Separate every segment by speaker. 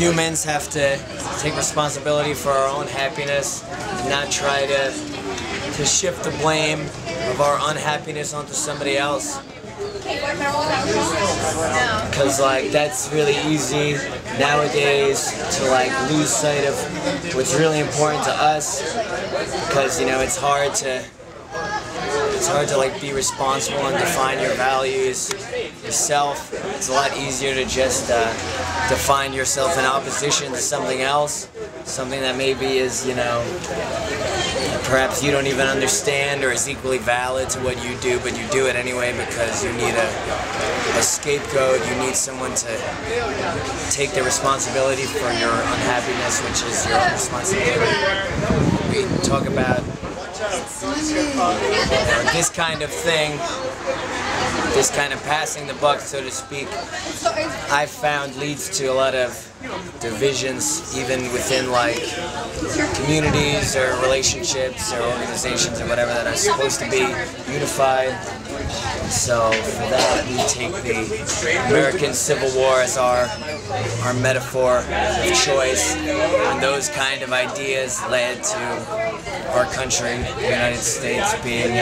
Speaker 1: humans have to take responsibility for our own happiness and not try to shift the blame of our unhappiness onto somebody else. Because like that's really easy nowadays to like lose sight of what's really important to us, because you know it's hard to like be responsible and define your values yourself. It's a lot easier to just define yourself in opposition to something else, something that maybe is, you know, perhaps you don't even understand or is equally valid to what you do, but you do it anyway because you need a scapegoat. You need someone to take the responsibility for your unhappiness, which is your own responsibility. We talk about this kind of thing, this kind of passing the buck, so to speak, I've found leads to a lot of divisions, even within like communities or relationships or organizations or whatever that are supposed to be unified. So for that, we take the American Civil War as our metaphor of choice, and those kind of ideas led to our country, the United States, being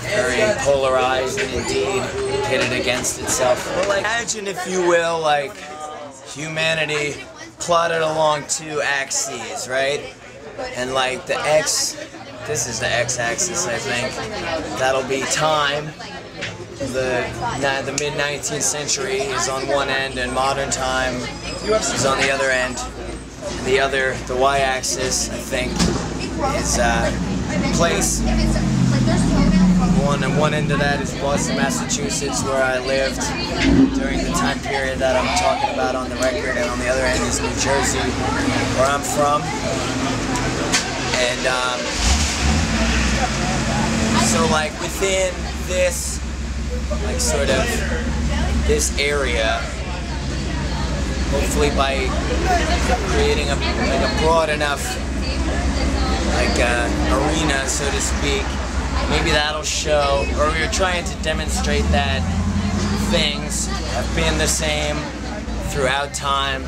Speaker 1: very polarized and indeed pitted against itself. Well, like, imagine, if you will, like humanity plotted along two axes, right? And like the X, this is the X-axis, I think. That'll be time. The mid-19th century is on one end, and modern time is on the other end. The Y-axis, I think, is place. One end of that is Boston, Massachusetts, where I lived during the time period that I'm talking about on the record, and on the other end is New Jersey, where I'm from. And so like within this, like sort of this area, hopefully by creating a broad enough like arena, so to speak, maybe that'll show, or we're trying to demonstrate that things have been the same throughout time,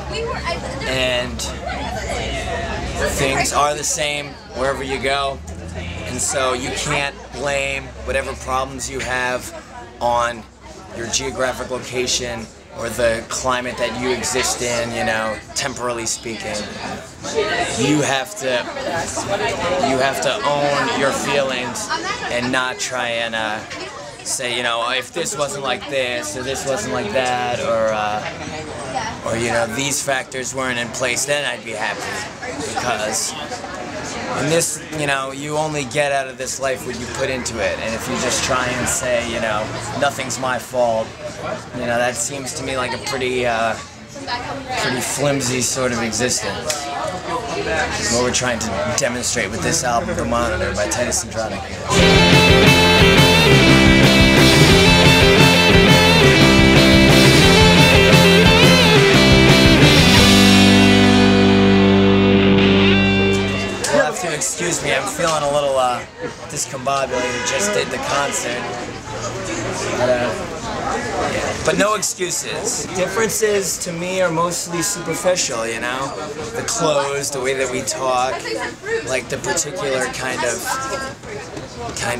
Speaker 1: and things are the same wherever you go, and so you can't blame whatever problems you have on your geographic location or the climate that you exist in, you know, temporally speaking. You have to own your feelings and not try and say, you know, if this wasn't like this or this wasn't like that, or you know, these factors weren't in place, then I'd be happy. Because in this, you know, you only get out of this life what you put into it, and if you just try and say, you know, nothing's my fault, you know, that seems to me like a pretty flimsy sort of existence. Is what we're trying to demonstrate with this album, The Monitor by Titus Andronicus. Excuse me, I'm feeling a little discombobulated. Just did the concert, but no excuses. The differences to me are mostly superficial, you know, the clothes, the way that we talk, like the particular kind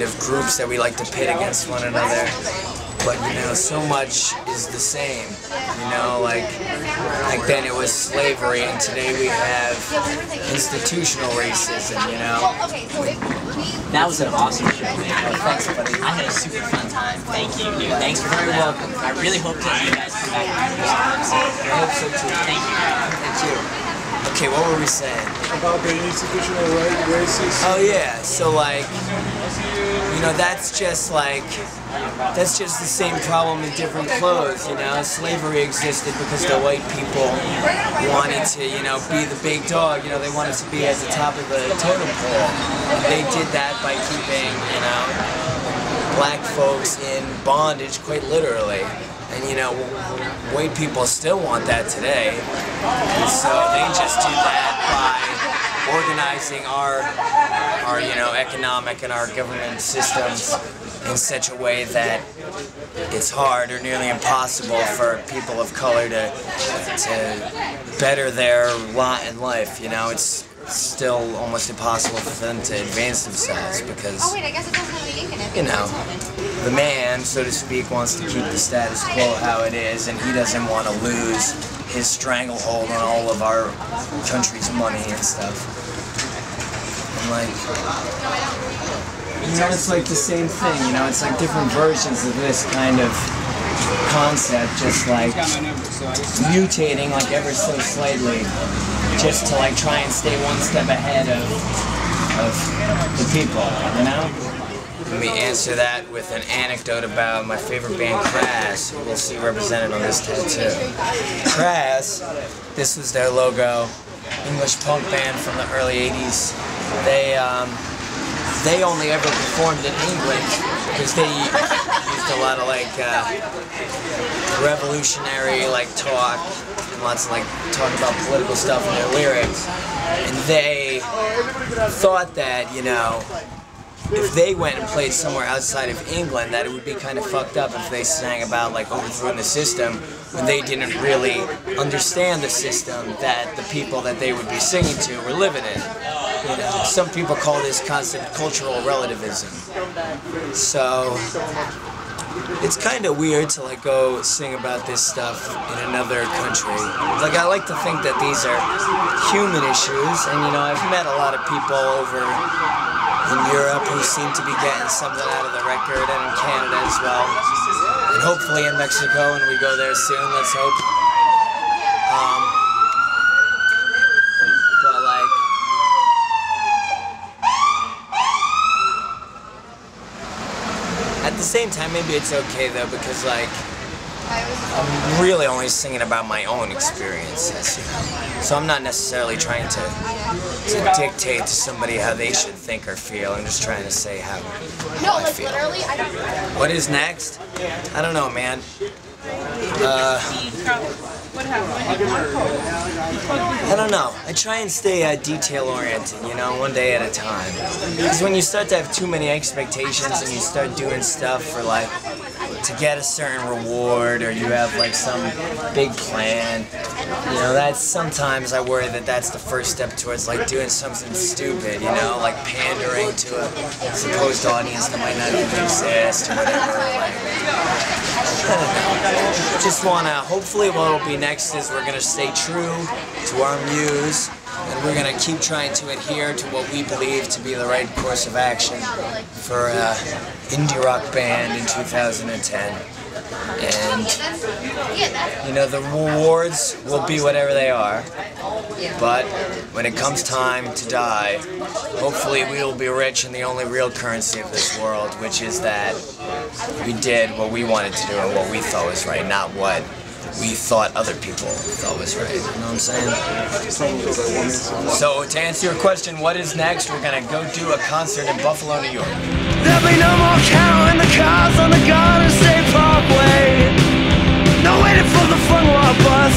Speaker 1: of groups that we like to pit against one another. But you know, so much is the same. You know, like then it was slavery, and today we have institutional racism. You know.
Speaker 2: That was an awesome show, man.
Speaker 1: Oh, thanks, buddy.
Speaker 2: I had a super fun time. Thank you, dude. Thanks for very welcome. I really hope that you guys come back.
Speaker 1: I hope so too.
Speaker 2: Thank you.
Speaker 1: Thank you. Okay, what were we saying?
Speaker 3: About the institutional racism.
Speaker 1: Oh yeah, so like, you know, that's just the same problem in different clothes, you know. Slavery existed because the white people wanted to, you know, be the big dog, you know, they wanted to be at the top of the totem pole. They did that by keeping, you know, black folks in bondage, quite literally. And you know, white people still want that today, and so they just do that by organizing our economic and our government systems in such a way that it's hard or nearly impossible for people of color to better their lot in life. It's still almost impossible for them to advance themselves because, the man, so to speak, wants to keep the status quo how it is, and he doesn't want to lose his stranglehold on all of our country's money and stuff. And it's like the same thing, it's like different versions of this kind of concept, just like mutating like ever so slightly, just to like try and stay one step ahead of the people, Let me answer that with an anecdote about my favorite band, Crass, who we'll see represented on this tattoo. Crass, this was their logo, English punk band from the early 80s. They only ever performed in England because they used a lot of like revolutionary talk and lots of talk about political stuff in their lyrics. And they thought that, if they went and played somewhere outside of England, that it would be kind of fucked up if they sang about overthrowing the system when they didn't really understand the system that the people that they would be singing to were living in. Some people call this concept cultural relativism. So it's kind of weird to go sing about this stuff in another country. I like to think that these are human issues, and I've met a lot of people over in Europe who seem to be getting something out of the record, and in Canada as well, and hopefully in Mexico when we go there soon. Let's hope. At the same time, maybe it's okay though, because I'm really only singing about my own experiences, So I'm not necessarily trying to dictate to somebody how they should think or feel. I'm just trying to say how I feel. What is next? I don't know, man. I don't know. I try and stay detail-oriented, one day at a time. Because when you start to have too many expectations and you start doing stuff for to get a certain reward, or you have some big plan, that's sometimes I worry that that's the first step towards doing something stupid, pandering to a supposed audience that might not even exist or whatever. I don't know. Just hopefully what'll be next is we're gonna stay true to our muse, and we're gonna keep trying to adhere to what we believe to be the right course of action for an indie rock band in 2010. And the rewards will be whatever they are, but when it comes time to die, hopefully we will be rich in the only real currency of this world, which is that we did what we wanted to do and what we thought was right, not what we thought other people thought was right. You know what I'm saying? So to answer your question, what is next? We're gonna go do a concert in Buffalo, New York.
Speaker 4: There'll be no more counting the cars on the Garden State Parkway. No waiting for the front wall bus.